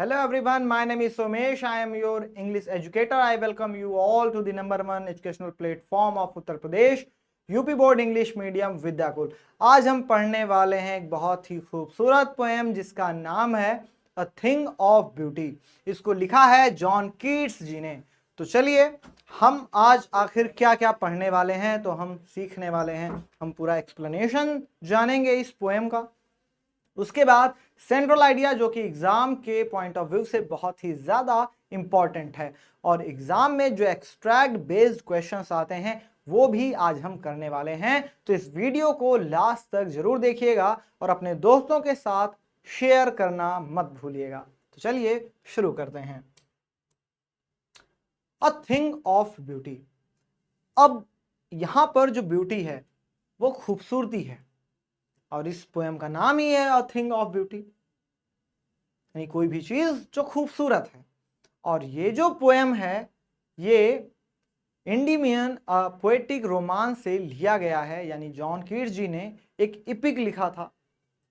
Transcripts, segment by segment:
Hello everyone, my name is Somesh. I am your English educator. I welcome you all to the number one educational platform of Uttar Pradesh, UP board English medium Vidyakul. आज हम पढ़ने वाले हैं एक बहुत ही खूबसूरत poem जिसका नाम है अ थिंग ऑफ ब्यूटी। इसको लिखा है जॉन कीट्स जी ने। तो चलिए हम आज आखिर क्या क्या पढ़ने वाले हैं, तो हम सीखने वाले हैं, हम पूरा एक्सप्लेनेशन जानेंगे इस पोएम का। उसके बाद सेंट्रल आइडिया जो कि एग्जाम के पॉइंट ऑफ व्यू से बहुत ही ज्यादा इंपॉर्टेंट है, और एग्जाम में जो एक्सट्रैक्ट बेस्ड क्वेश्चंस आते हैं वो भी आज हम करने वाले हैं। तो इस वीडियो को लास्ट तक जरूर देखिएगा और अपने दोस्तों के साथ शेयर करना मत भूलिएगा। तो चलिए शुरू करते हैं। अ थिंग ऑफ ब्यूटी। अब यहां पर जो ब्यूटी है वो खूबसूरती है, और इस पोएम का नाम ही है अ थिंग ऑफ ब्यूटी, यानी कोई भी चीज जो खूबसूरत है। और ये जो पोएम है ये इंडियन पोएटिक रोमांस से लिया गया है, यानी जॉन कीट्स जी ने एक इपिक लिखा था,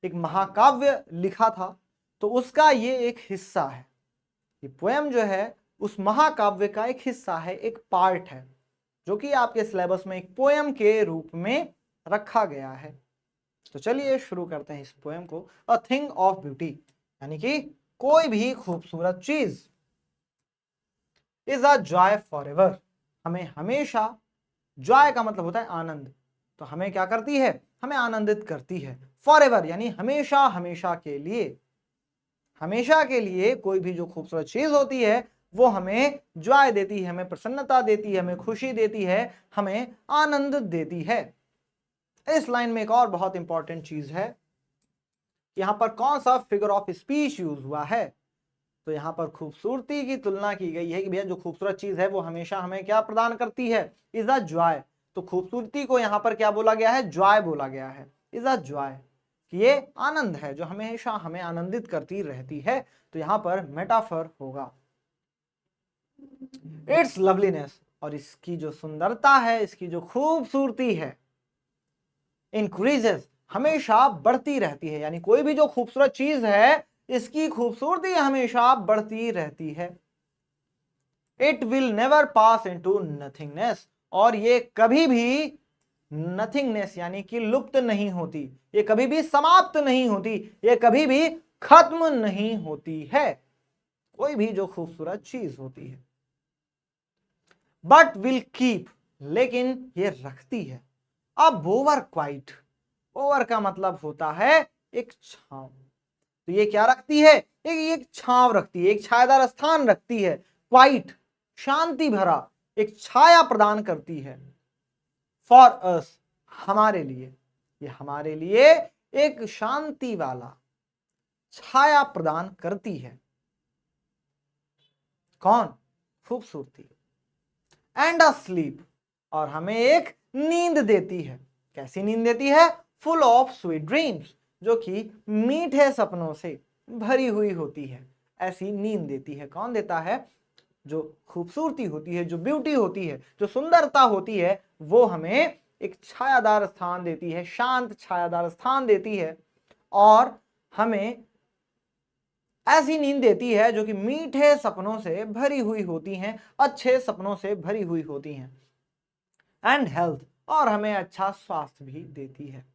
एक महाकाव्य लिखा था, तो उसका ये एक हिस्सा है। ये पोएम जो है उस महाकाव्य का एक हिस्सा है, एक पार्ट है, जो कि आपके सिलेबस में एक पोएम के रूप में रखा गया है। तो चलिए शुरू करते हैं इस पोएम को। अ थिंग ऑफ ब्यूटी यानी कि कोई भी खूबसूरत चीज। Is a joy for ever, हमें हमेशा, जॉय का मतलब होता है आनंद, तो हमें क्या करती है, हमें आनंदित करती है। फॉर एवर यानी हमेशा, हमेशा के लिए। हमेशा के लिए कोई भी जो खूबसूरत चीज होती है वो हमें जॉय देती है, हमें प्रसन्नता देती है, हमें खुशी देती है, हमें आनंद देती है। इस लाइन में एक और बहुत इंपॉर्टेंट चीज है, यहां पर कौन सा फिगर ऑफ स्पीच यूज हुआ है। तो यहां पर खूबसूरती की तुलना की गई है कि भैया जो खूबसूरत चीज है वो हमेशा हमें क्या प्रदान करती है, इज अ जॉय। तो खूबसूरती को यहां पर क्या बोला गया है, जॉय बोला गया है, इज अ जॉय, कि ये आनंद है जो हमेशा हमें आनंदित करती रहती है। तो यहां पर मेटाफर होगा। इट्स लवलीनेस, और इसकी जो सुंदरता है, इसकी जो खूबसूरती है, इंक्रीजेस, हमेशा बढ़ती रहती है, यानी कोई भी जो खूबसूरत चीज है इसकी खूबसूरती हमेशा बढ़ती रहती है। It will never pass into nothingness, और ये कभी भी नथिंगनेस यानी कि लुप्त नहीं होती, ये कभी भी समाप्त नहीं होती, ये कभी भी खत्म नहीं होती है, कोई भी जो खूबसूरत चीज होती है। बट विल कीप, लेकिन ये रखती है। अब ओवर क्वाइट, ओवर का मतलब होता है एक छांव, तो ये क्या रखती है, एक छांव रखती है, एक छायादार स्थान रखती है। क्वाइट शांति भरा, एक छाया प्रदान करती है। फॉर अस, हमारे लिए, ये हमारे लिए एक शांति वाला छाया प्रदान करती है। कौन, खूबसूरती। एंड अ स्लीप, और हमें एक नींद देती है। कैसी नींद देती है, फुल ऑफ स्वीट ड्रीम्स, जो कि मीठे सपनों से भरी हुई होती है, ऐसी नींद देती है। कौन देता है, जो खूबसूरती होती है, जो ब्यूटी होती है, जो सुंदरता होती है, वो हमें एक छायादार स्थान देती है, शांत छायादार स्थान देती है, और हमें ऐसी नींद देती है जो कि मीठे सपनों से भरी हुई होती हैं, अच्छे सपनों से भरी हुई होती हैं। एंड हेल्थ, और हमें अच्छा स्वास्थ्य भी देती है।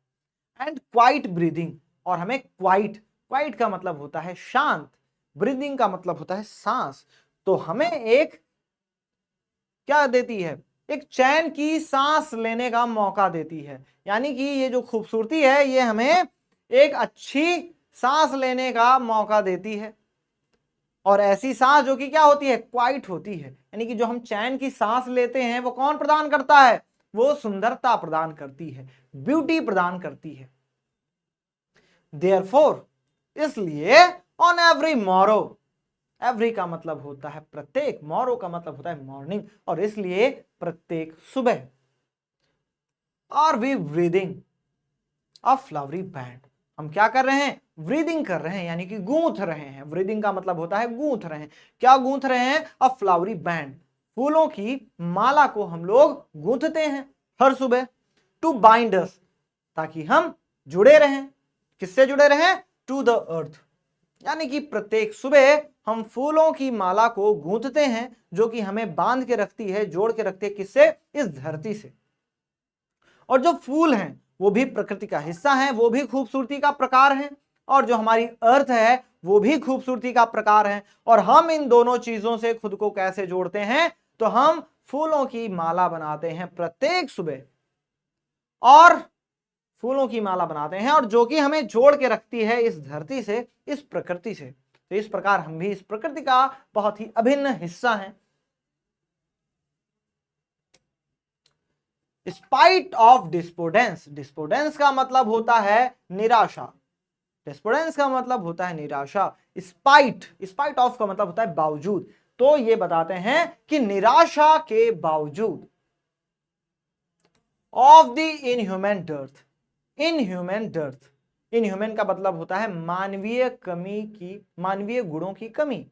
एंड क्वाइट ब्रीदिंग, और हमें क्वाइट, क्वाइट का मतलब होता है शांत, ब्रीदिंग का मतलब होता है सांस, तो हमें एक क्या देती है, एक चैन की सांस लेने का मौका देती है। यानी कि ये जो खूबसूरती है ये हमें एक अच्छी सांस लेने का मौका देती है, और ऐसी सांस जो कि क्या होती है, क्वाइट होती है। यानी कि जो हम चैन की सांस लेते हैं वो कौन प्रदान करता है, वो सुंदरता प्रदान करती है, ब्यूटी प्रदान करती है। देयरफॉर, इसलिए, ऑन एवरी मॉरो, एवरी का मतलब होता है प्रत्येक, मॉरो का मतलब होता है मॉर्निंग, और इसलिए प्रत्येक सुबह, are we breathing a flowery band, हम क्या कर रहे हैं, ब्रीदिंग कर रहे हैं, यानी कि गूंथ रहे हैं। ब्रीदिंग का मतलब होता है गूंथ रहे हैं। क्या गूंथ रहे हैं, अ फ्लावरी बैंड, फूलों की माला को हम लोग गूंथते हैं हर सुबह। टू बाइंड अस, ताकि हम जुड़े रहें, किससे जुड़े रहें, टू द अर्थ, यानी कि प्रत्येक सुबह हम फूलों की माला को गूंथते हैं, जो कि हमें बांध के रखती है, जोड़ के रखती है, किससे? इस धरती से। और जो फूल हैं वो भी प्रकृति का हिस्सा हैं, वो भी खूबसूरती का प्रकार हैं, और जो हमारी अर्थ है वो भी खूबसूरती का प्रकार है। और हम इन दोनों चीजों से खुद को कैसे जोड़ते हैं? तो हम फूलों की माला बनाते हैं प्रत्येक सुबह, और फूलों की माला बनाते हैं, और जो कि हमें जोड़ के रखती है इस धरती से, इस प्रकृति से। तो इस प्रकार हम भी इस प्रकृति का बहुत ही अभिन्न हिस्सा हैं। स्पाइट ऑफ डिस्पोडेंस, डिस्पोडेंस का मतलब होता है निराशा, डिस्पोडेंस का मतलब होता है निराशा। स्पाइट, स्पाइट ऑफ का मतलब होता है बावजूद। तो ये बताते हैं कि निराशा के बावजूद, of the inhuman dearth, inhuman dearth, inhuman का मतलब होता है मानवीय कमी की, मानवीय गुणों की कमी।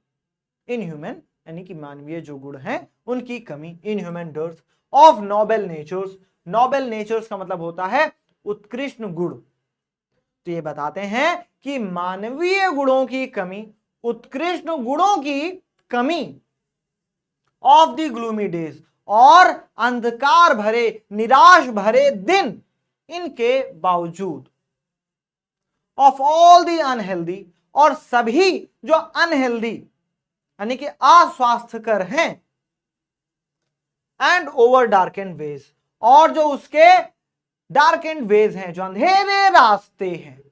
इनह्यूमन यानी कि मानवीय जो गुण हैं उनकी कमी, inhuman dearth of noble natures, noble natures का मतलब होता है उत्कृष्ट गुण। तो ये बताते हैं कि मानवीय गुणों की कमी, उत्कृष्ट गुणों की कमी, ऑफ द ग्लूमी डेज, और अंधकार भरे, निराश भरे दिन, इनके बावजूद, ऑफ ऑल द अनहेल्दी, और सभी जो अनहेल्दी यानी कि अस्वास्थ्यकर हैं, and over dark and ways, और जो उसके डार्क एंड वेज हैं, जो अंधेरे रास्ते हैं,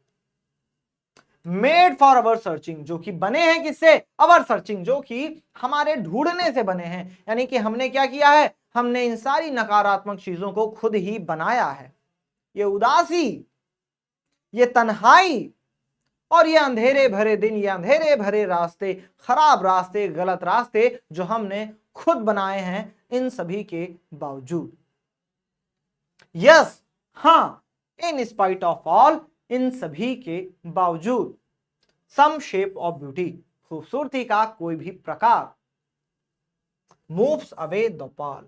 मेड फॉर अवर सर्चिंग, जो कि बने हैं किससे? अवर सर्चिंग, जो कि हमारे ढूंढने से बने हैं। यानी कि हमने क्या किया है? हमने इन सारी नकारात्मक चीजों को खुद ही बनाया है। ये उदासी, ये तन्हाई, और ये अंधेरे भरे दिन, ये अंधेरे भरे रास्ते, खराब रास्ते, गलत रास्ते जो हमने खुद बनाए हैं, इन सभी के बावजूद, यस, हाँ, इन स्पाइट ऑफ ऑल, इन सभी के बावजूद, सम शेप ऑफ ब्यूटी, खूबसूरती का कोई भी प्रकार, मूव्स अवे द पाल,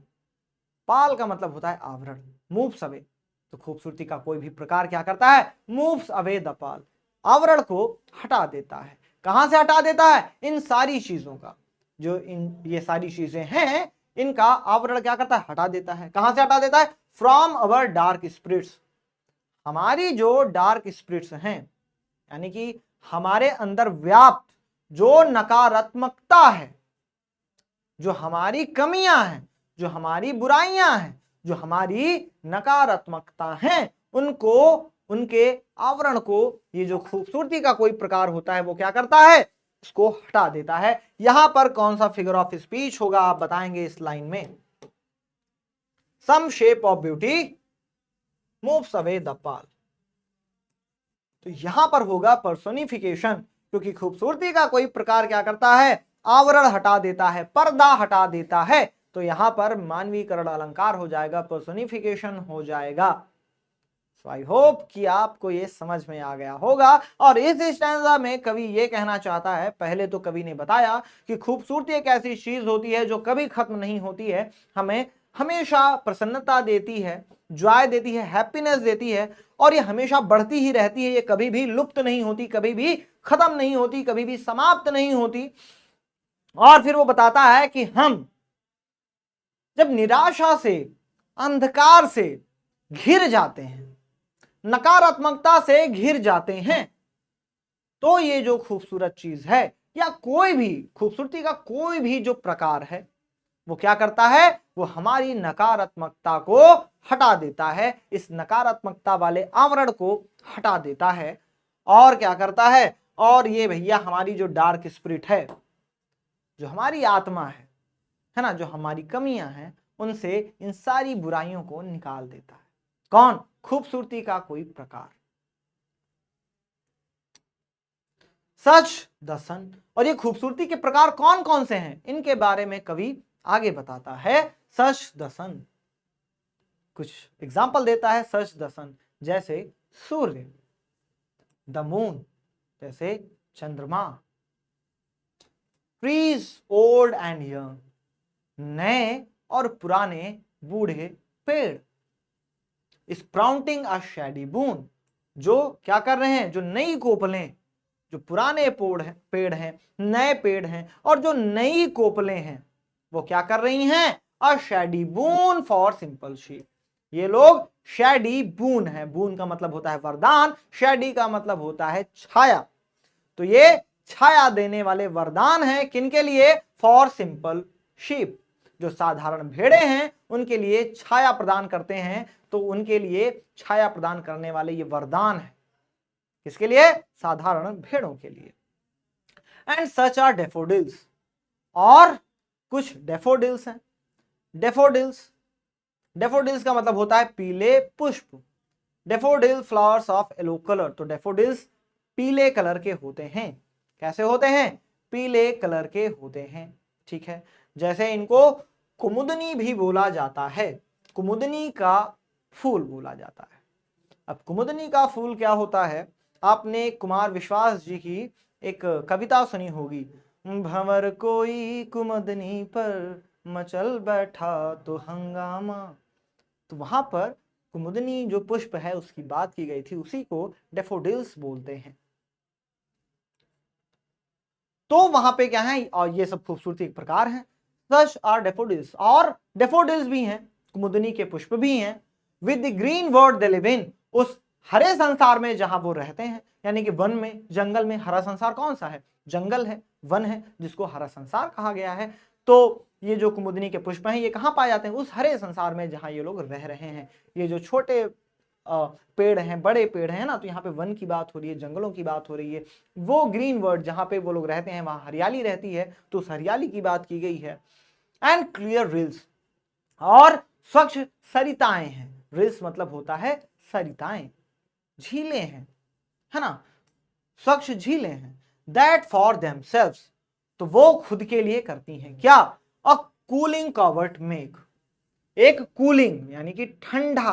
पाल का मतलब होता है आवरण, मूव्स अवे, तो खूबसूरती का कोई भी प्रकार क्या करता है? मूव्स अवे द पाल, आवरण को हटा देता है। कहां से हटा देता है? इन सारी चीजों का, जो ये सारी चीजें हैं, इनका आवरण क्या करता है? हटा देता है। कहां से हटा देता है? फ्रॉम अवर डार्क स्पिरिट्स, हमारी जो डार्क स्पिरिट्स हैं, यानी कि हमारे अंदर व्याप्त जो नकारात्मकता है, जो हमारी कमियां हैं, जो हमारी बुराइयां हैं, जो हमारी नकारात्मकता हैं, उनको, उनके आवरण को, ये जो खूबसूरती का कोई प्रकार होता है वो क्या करता है? इसको हटा देता है। यहां पर कौन सा फिगर ऑफ स्पीच होगा आप बताएंगे इस लाइन में? Some shape of beauty moves away the pall. तो यहां पर होगा पर्सोनिफिकेशन, क्योंकि खूबसूरती का कोई प्रकार क्या करता है? आवरण हटा देता है, पर्दा हटा देता है। तो यहां पर मानवीकरण अलंकार हो जाएगा, पर्सोनिफिकेशन हो जाएगा। सो आई होप कि आपको ये समझ में आ गया होगा। और इस स्टैंजा में कवि ये कहना चाहता है, पहले तो कवि ने बताया कि खूबसूरती एक ऐसी चीज होती है जो कभी खत्म नहीं होती है, हमें हमेशा प्रसन्नता देती है, जॉय देती है, हैप्पीनेस देती है, और ये हमेशा बढ़ती ही रहती है, ये कभी भी लुप्त नहीं होती, कभी भी खत्म नहीं होती, कभी भी समाप्त नहीं होती। और फिर वो बताता है कि हम जब निराशा से, अंधकार से घिर जाते हैं, नकारात्मकता से घिर जाते हैं, तो ये जो खूबसूरत चीज है, या कोई भी खूबसूरती का कोई भी जो प्रकार है, वो क्या करता है? वो हमारी नकारात्मकता को हटा देता है, इस नकारात्मकता वाले आवरण को हटा देता है। और क्या करता है? और ये भैया हमारी जो डार्क स्पिरिट है, जो हमारी आत्मा है ना, जो हमारी कमियां हैं, उनसे इन सारी बुराइयों को निकाल देता है। कौन? खूबसूरती का कोई प्रकार, सच द सन। और ये खूबसूरती के प्रकार कौन कौन से हैं, इनके बारे में कवि आगे बताता है। सच द सन, कुछ एग्जाम्पल देता है। सच द सन, जैसे सूर्य, द मून, जैसे चंद्रमा, ट्रीज ओल्ड एंड यंग, नए और पुराने बूढ़े पेड़, स्प्राउटिंग अ शैडी बून, जो क्या कर रहे हैं? जो नई कोपलें, जो पुराने पेड़ हैं, नए पेड़ हैं और जो नई कोपलें हैं, वो क्या कर रही हैं? A shady boon for simple sheep. ये लोग शैडी बून है, बून का मतलब होता है वरदान, शैडी का मतलब होता है छाया। तो ये छाया देने वाले वरदान हैं किनके लिए? For simple sheep. जो साधारण भेड़े हैं उनके लिए छाया प्रदान करते हैं, तो उनके लिए छाया प्रदान करने वाले ये वरदान है। किसके लिए? साधारण भेड़ों के लिए। एंड सच आर डेफोडिल्स, और कुछ डेफोडिल्स हैं। डेफोडिल्स, डेफोडिल्स का मतलब होता है पीले पुष्प। Daffodil flowers of yellow colour, तो डेफोडिल्स पीले कलर के होते हैं। कैसे होते हैं? पीले कलर के होते हैं। ठीक है, जैसे इनको कुमुदनी भी बोला जाता है, कुमुदनी का फूल बोला जाता है। अब कुमुदनी का फूल क्या होता है? आपने कुमार विश्वास जी की एक कविता सुनी होगी, भंवर कोई कुमुदनी पर मचल बैठा तो हंगामा। तो वहां पर कुमुदनी जो पुष्प है उसकी बात की गई थी, उसी को डेफोडिल्स बोलते हैं। तो वहां पे क्या है? और ये सब खूबसूरती एक प्रकार है। सच आर डेफोडिल्स, और डेफोडिल्स भी हैं, कुमुदनी के पुष्प भी हैं। With the green world they live in, उस हरे संसार में जहां वो रहते हैं, यानी कि वन में, जंगल में। हरा संसार कौन सा है? जंगल है, वन है, जिसको हरा संसार कहा गया है। तो ये जो कुमुदनी के पुष्प हैं, ये कहां पाए जाते हैं? उस हरे संसार में जहां ये लोग रह रहे हैं। ये जो छोटे पेड़ हैं, बड़े पेड़ हैं ना, तो यहाँ पे वन की बात हो रही है, जंगलों की बात हो रही है। वो ग्रीन वर्ड जहां पे वो लोग रहते हैं वहां हरियाली रहती है, तो उस हरियाली की बात की गई है। एंड क्लियर रिल्स, और स्वच्छ सरिताएं हैं। रिल्स मतलब होता है सरिताएं, झीलें हैं, है ना, स्वच्छ झीलें हैं। दैट फॉर देमसेल्व्स, तो वो खुद के लिए करती हैं क्या? अ कूलिंग कवर्ट मेक, एक कूलिंग यानी कि ठंडा।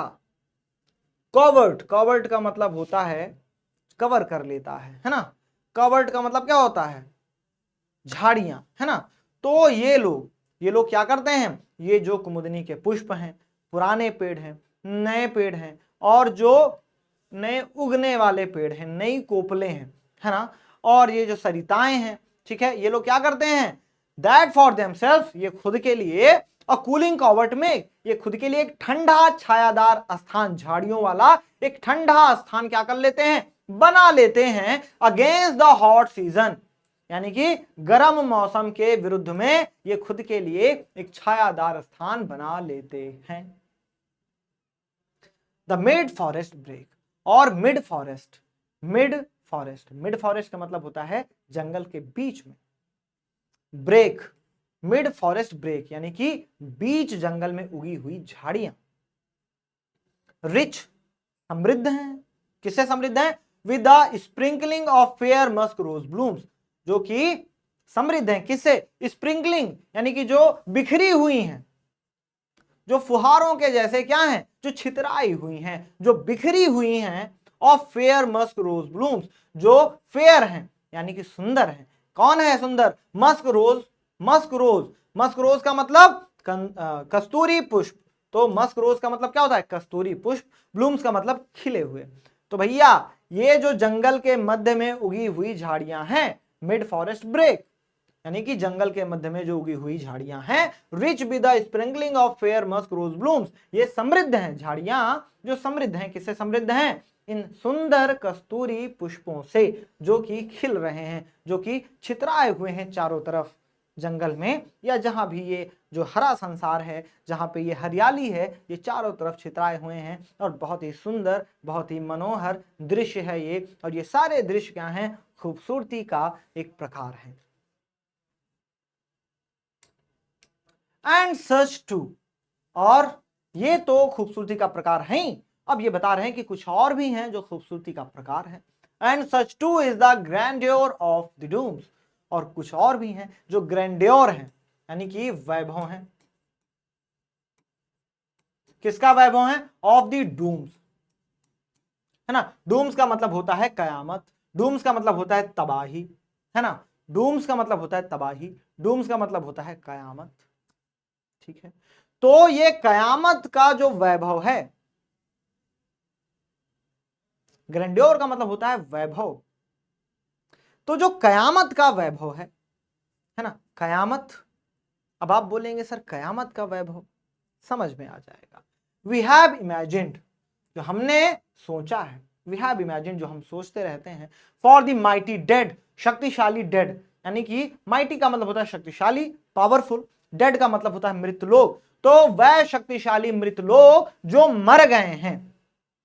कवर्ट, कवर्ट का मतलब होता है कवर कर लेता है ना। कवर्ट का मतलब क्या होता है? झाड़ियां, है ना। तो ये लोग क्या करते हैं? ये जो कुमुदनी के पुष्प हैं, पुराने पेड़ हैं, नए पेड़ हैं, और जो नए उगने वाले पेड़ हैं, नई कोपले हैं, है ना, और ये जो सरिताएं हैं, ठीक है, ये लोग क्या करते हैं? दैट फॉर देमसेल्फ, ये खुद के लिए, और कूलिंग कवर्ट में, ये खुद के लिए एक ठंडा छायादार स्थान, झाड़ियों वाला एक ठंडा स्थान क्या कर लेते हैं? बना लेते हैं। अगेंस्ट द हॉट सीजन, यानी कि गर्म मौसम के विरुद्ध में ये खुद के लिए एक छायादार स्थान बना लेते हैं। द मिड फॉरेस्ट ब्रेक, और mid forest, mid forest, mid forest का मतलब होता है जंगल के बीच में। ब्रेक, मिड फॉरेस्ट ब्रेक यानी कि बीच जंगल में उगी हुई झाड़ियां। रिच, समृद्ध हैं। किससे समृद्ध हैं? With the sprinkling of fair musk rose blooms, जो कि समृद्ध हैं किससे? स्प्रिंकलिंग यानी कि जो बिखरी हुई हैं, जो फुहारों के जैसे क्या हैं? जो छितराई हुई हैं, जो बिखरी हुई हैं। Of fair musk rose blooms, जो फेयर हैं यानी कि सुंदर हैं। कौन है सुंदर? Musk rose, musk rose, musk rose का मतलब कस्तूरी पुष्प। तो मस्क रोज का मतलब क्या होता है? कस्तूरी पुष्प। ब्लूम्स का मतलब खिले हुए। तो भैया ये जो जंगल के मध्य में उगी हुई झाड़ियां हैं, मिड फॉरेस्ट ब्रेक, यानी कि जंगल के मध्य में जो उगी हुई झाड़ियां हैं। Rich with the sprinkling of fair musk rose blooms, ये समृद्ध हैं, झाड़ियां जो समृद्ध हैं। किससे समृद्ध हैं? इन सुंदर कस्तूरी पुष्पों से, जो कि खिल रहे हैं, जो कि छितराए हुए हैं चारों तरफ जंगल में, या जहां भी ये जो हरा संसार है, जहां पे ये हरियाली है, ये चारों तरफ छितराए हुए हैं। और बहुत ही सुंदर, बहुत ही मनोहर दृश्य है ये। और ये सारे दृश्य क्या हैं? खूबसूरती का एक प्रकार है। एंड सच टू, और ये तो खूबसूरती का प्रकार है ही, अब ये बता रहे हैं कि कुछ और भी हैं जो खूबसूरती का प्रकार है। And such too is the grandeur of the dooms, और कुछ और भी हैं जो ग्रैंड्योर हैं, यानी कि वैभव हैं। किसका वैभव है? ऑफ द डूम्स, है ना। डूम्स का मतलब होता है कयामत, डूम्स का मतलब होता है तबाही, है ना। डूम्स का मतलब होता है तबाही, डूम्स का मतलब होता है कयामत। ठीक है, तो ये कयामत का जो वैभव है, ग्रैंड्योर का मतलब होता है वैभव, तो जो कयामत का वैभव है ना, कयामत, अब आप बोलेंगे सर कयामत का वैभव, समझ में आ जाएगा। वी हैव इमेजिन्ड, जो हमने सोचा है, वी हैव इमेजिन्ड जो हम सोचते रहते हैं, फॉर द माइटी डेड, शक्तिशाली डेड, यानी कि माइटी का मतलब होता है शक्तिशाली, पावरफुल, डेड का मतलब होता है मृत लोग, तो वह शक्तिशाली मृत लोग जो मर गए हैं,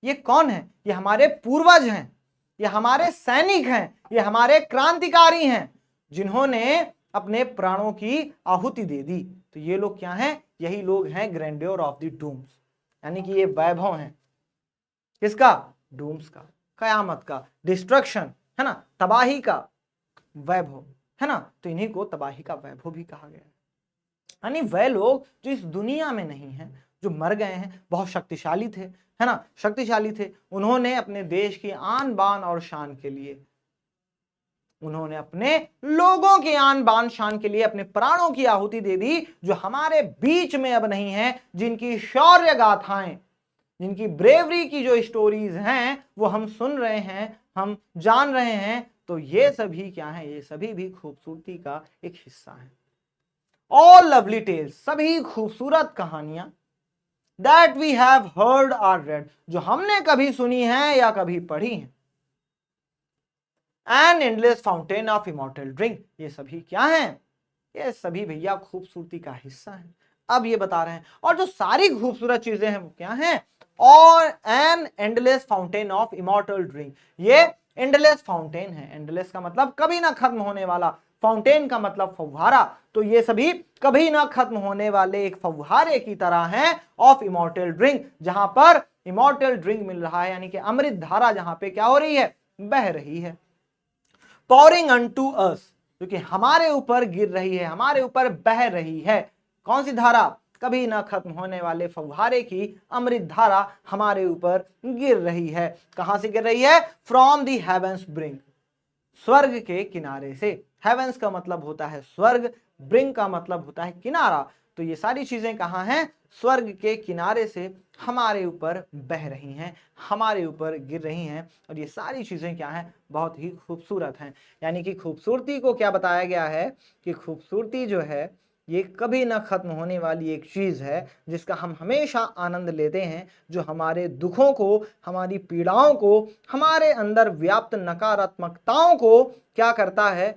ये कौन है? ये हमारे पूर्वज हैं, ये हमारे सैनिक हैं, ये हमारे क्रांतिकारी हैं, जिन्होंने अपने प्राणों की आहुति दे दी। तो ये लोग क्या हैं? यही लोग हैं ग्रैंड्योर ऑफ द डूम्स, यानी कि ये वैभव हैं किसका? डूम्स का, कयामत का, डिस्ट्रक्शन है ना, तबाही का वैभव है ना, तो इन्हीं को तबाही का वैभव भी कहा गया है। यानी वह लोग जो इस दुनिया में नहीं हैं, जो मर गए हैं, बहुत शक्तिशाली थे, है ना, शक्तिशाली थे, उन्होंने अपने देश की आन बान और शान के लिए, उन्होंने अपने लोगों की आन बान शान के लिए अपने प्राणों की आहुति दे दी, जो हमारे बीच में अब नहीं है, जिनकी शौर्य गाथाएं, जिनकी ब्रेवरी की जो स्टोरीज हैं वो हम सुन रहे हैं, हम जान रहे हैं, तो ये सभी क्या है? ये सभी भी खूबसूरती का एक हिस्सा है। ऑल लवली टेल्स, सभी खूबसूरत कहानियां, that we have heard or read, जो हमने कभी सुनी है या कभी पढ़ी है, an endless fountain of immortal drink, ये सभी क्या है? ये सभी भैया खूबसूरती का हिस्सा है। अब ये बता रहे हैं, और जो सारी खूबसूरत चीजें हैं वो क्या हैं? और N endless fountain of immortal drink, ये एंडलेस फाउंटेन है, एंडलेस का मतलब कभी ना खत्म होने वाला, फाउंटेन का मतलब फव्वारा, तो ये सभी कभी ना खत्म होने वाले एक फव्वारे की तरह हैं ऑफ इमॉर्टल ड्रिंक, जहां पर इमॉर्टल ड्रिंक मिल रहा है, यानी कि अमृत धारा जहां पे क्या हो रही है? बह रही है। पॉरिंग अनटू अस, जो कि हमारे ऊपर गिर रही है, हमारे ऊपर बह रही है, कौन सी धारा? कभी ना खत्म होने वाले फव्वारे की अमृत धारा हमारे ऊपर गिर रही है। कहां से गिर रही है? फ्रॉम दी हेवेंस ब्रिंक, स्वर्ग के किनारे से। हेवेंस का मतलब होता है स्वर्ग, ब्रिंक का मतलब होता है किनारा, तो ये सारी चीजें कहाँ हैं? स्वर्ग के किनारे से हमारे ऊपर बह रही हैं, हमारे ऊपर गिर रही हैं, और ये सारी चीजें क्या हैं? बहुत ही खूबसूरत हैं। यानी कि खूबसूरती को क्या बताया गया है कि खूबसूरती जो है ये कभी ना खत्म होने वाली एक चीज है, जिसका हम हमेशा आनंद लेते हैं, जो हमारे दुखों को, हमारी पीड़ाओं को, हमारे अंदर व्याप्त नकारात्मकताओं को क्या करता है?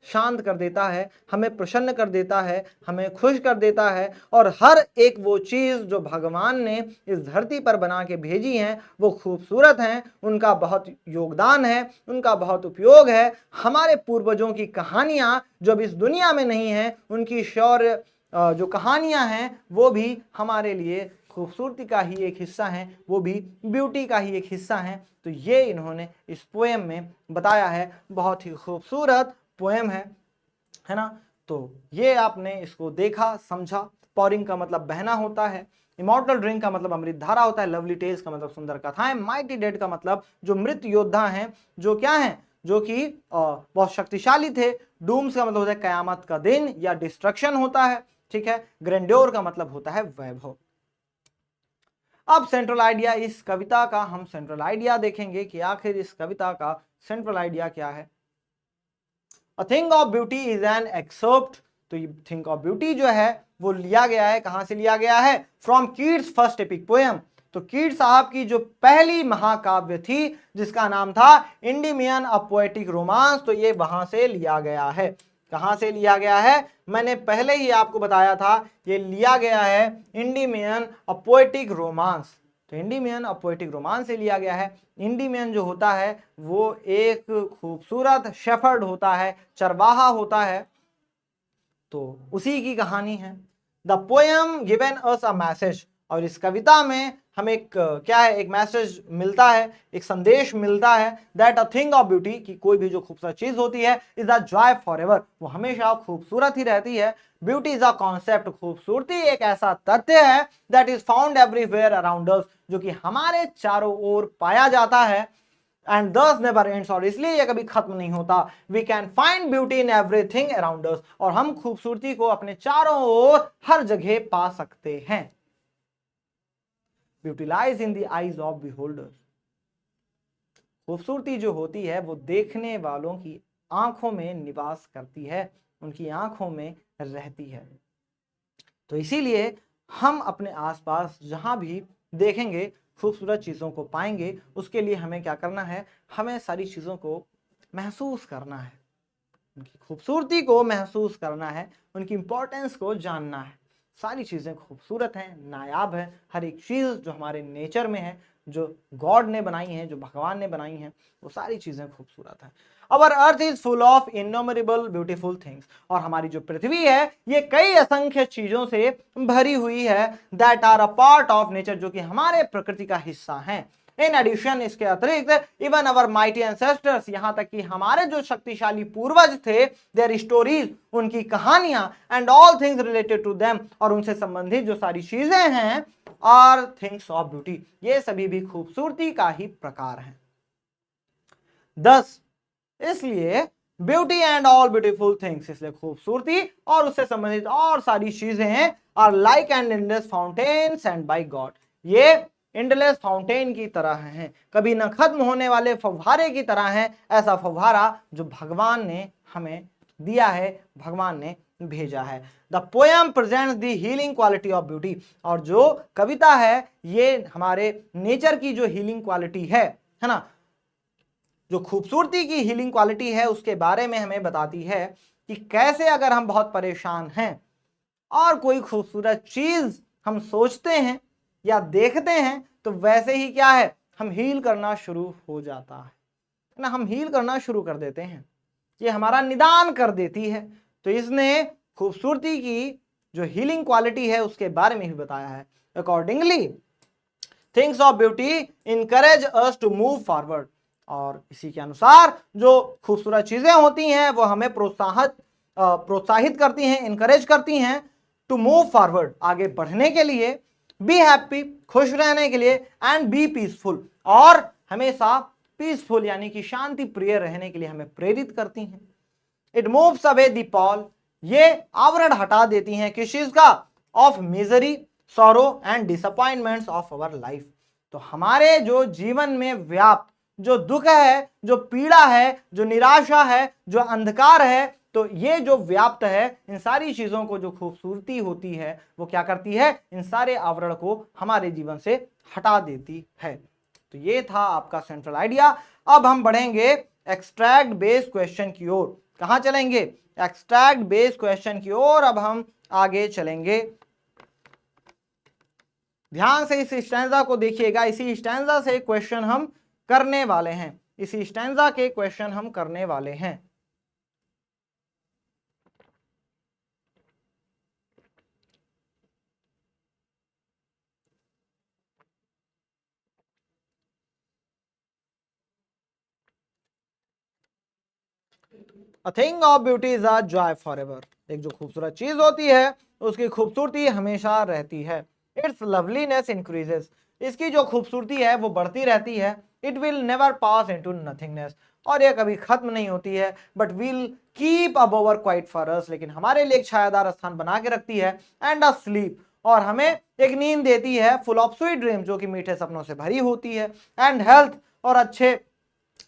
शांत कर देता है, हमें प्रसन्न कर देता है, हमें खुश कर देता है, और हर एक वो चीज जो भगवान ने इस धरती पर बना के भेजी हैं वो खूबसूरत हैं, उनका बहुत योगदान है, उनका बहुत उपयोग है। हमारे पूर्वजों की कहानियां जो अब इस दुनिया में नहीं है, उनकी शौर्य जो कहानियां हैं वो भी हमारे लिए खूबसूरती का ही एक हिस्सा है, वो भी ब्यूटी का ही एक हिस्सा है। तो ये इन्होंने इस पोएम में बताया है, बहुत ही खूबसूरत पोएम है ना। तो ये आपने इसको देखा, समझा। पॉरिंग का मतलब बहना होता है, इमॉर्टल ड्रिंक का मतलब अमृत धारा होता है, लवली टेल्स का मतलब सुंदर कथाएं, माइटी डेड का मतलब जो मृत योद्धा हैं, जो क्या हैं? जो कि बहुत शक्तिशाली थे। डूम्स का मतलब होता है कयामत का दिन या डिस्ट्रक्शन होता है, ठीक है। ग्रैंड्योर का मतलब होता है वैभव। अब सेंट्रल आइडिया इस कविता का, हम सेंट्रल आइडिया देखेंगे कि आखिर इस कविता का सेंट्रल आइडिया क्या है। अ thing of beauty is an excerpt, तो ये थिंग ऑफ ब्यूटी जो है वो लिया गया है, कहां से लिया गया है? From Keats first epic poem. तो कीट साहब की जो पहली महाकाव्य थी जिसका नाम था इंडिमियन अ पोएटिक रोमांस, तो ये वहां से लिया गया है। कहां से लिया गया है? मैंने पहले ही आपको बताया था, ये लिया गया है इंडिमियन अ पोएटिक रोमांस। तो इंडिमियन अ पोएटिक रोमांस से लिया गया है। इंडिमियन जो होता है वो एक खूबसूरत शेफर्ड होता है, चरवाहा होता है, तो उसी की कहानी है। The poem given us a message, और इस कविता में हमें एक क्या है? एक मैसेज मिलता है, एक संदेश मिलता है, that a thing of beauty, कि कोई भी जो खूबसूरत चीज होती है, is a joy for ever, वो हमेशा खूबसूरत ही रहती है। ब्यूटी इज अ कॉन्सेप्ट, खूबसूरती एक ऐसा तथ्य है, that is found everywhere around us, जो कि हमारे चारों ओर पाया जाता है, एंड दस नेवर एंड्स, और इसलिए ये कभी खत्म नहीं होता। We can find beauty in everything around us, और हम खूबसूरती को अपने चारों ओर हर जगह पा सकते हैं। Beauty lies in the eyes of beholders, खूबसूरती जो होती है वो देखने वालों की आंखों में निवास करती है, उनकी आंखों में रहती है। तो इसीलिए हम अपने आसपास जहां भी देखेंगे खूबसूरत चीज़ों को पाएंगे, उसके लिए हमें क्या करना है, हमें सारी चीज़ों को महसूस करना है, उनकी खूबसूरती को महसूस करना है, उनकी इंपॉर्टेंस को जानना है। सारी चीज़ें खूबसूरत हैं, नायाब है, हर एक चीज़ जो हमारे नेचर में है, जो गॉड ने बनाई है, जो भगवान ने बनाई हैं, वो सारी चीज़ें खूबसूरत हैं। Our earth is full of innumerable beautiful things, और हमारी जो पृथ्वी है ये कई असंख्य चीज़ों से भरी हुई है, that are a part of nature, जो कि हमारे प्रकृति का हिस्सा हैं। इन एडिशन, इसके अतिरिक्त, इवन अवर माइटी एंसेस्टर्स, यहां तक कि हमारे जो शक्तिशाली पूर्वज थे, देयर स्टोरीज, उनकी कहानियां, and all things related to them, और उनसे संबंधित जो सारी चीजें हैं, आर थिंग्स ऑफ ब्यूटी, ये सभी भी खूबसूरती का ही प्रकार हैं। 10, इसलिए beauty and all beautiful things, इसलिए खूबसूरती और उससे संबंधित और सारी चीजें हैं, are like and endless fountain send by God, ये एंडलेस फाउंटेन की तरह हैं, कभी न खत्म होने वाले फव्वारे की तरह हैं, ऐसा फव्वारा जो भगवान ने हमें दिया है, भगवान ने भेजा है। The poem presents the healing quality of beauty, और जो कविता है ये हमारे नेचर की जो हीलिंग क्वालिटी है ना, जो खूबसूरती की हीलिंग क्वालिटी है, उसके बारे में हमें बताती है कि कैसे अगर हम बहुत परेशान हैं और कोई खूबसूरत चीज हम सोचते हैं या देखते हैं, तो वैसे ही क्या है, हम हील करना शुरू हो जाता है ना, हम हील करना शुरू कर देते हैं, ये हमारा निदान कर देती है। तो इसने खूबसूरती की जो हीलिंग क्वालिटी है उसके बारे में भी बताया है। Accordingly things of beauty encourage us to move forward, और इसी के अनुसार जो खूबसूरत चीजें होती हैं वो हमें प्रोत्साहित करती हैं, इनकरेज करती हैं टू मूव फॉरवर्ड, आगे बढ़ने के लिए, बी हैप्पी, खुश रहने के लिए, एंड बी पीसफुल, और हमेशा पीसफुल यानी कि शांति प्रिय रहने के लिए हमें प्रेरित करती हैं। It moves away the Paul, ये आवरण हटा देती हैं किस चीज का, of misery, sorrow and disappointments of our life, तो हमारे जो जीवन में व्याप्त जो दुख है, जो पीड़ा है, जो निराशा है, जो अंधकार है, तो ये जो व्याप्त है, इन सारी चीजों को जो खूबसूरती होती है वो क्या करती है, इन सारे आवरण को हमारे जीवन से हटा देती है। तो ये था आपका सेंट्रल आइडिया। अब हम बढ़ेंगे एक्सट्रैक्ट बेस्ड क्वेश्चन की ओर। कहां चलेंगे, एक्सट्रैक्ट बेस्ड क्वेश्चन की ओर अब हम आगे चलेंगे। ध्यान से इस स्टैंजा को देखिएगा, इसी स्टैंजा से क्वेश्चन हम करने वाले हैं, इसी स्टैंजा के क्वेश्चन हम करने वाले हैं। अ thing of beauty is a joy for ever, एक जो खूबसूरत चीज होती है उसकी खूबसूरती हमेशा रहती है। इट्स लवलीनेस इंक्रीजेस, इसकी जो खूबसूरती है वो बढ़ती रहती है। It will never pass into nothingness, और ये कभी खत्म नहीं होती है, but will keep a बोवर quiet for us, लेकिन हमारे लिए एक छायादार स्थान बना के रखती है। एंड अ स्लीप, और हमें एक नींद देती है, फुल ऑफ स्वीट ड्रीम, जो कि मीठे सपनों से भरी होती है। एंड हेल्थ, और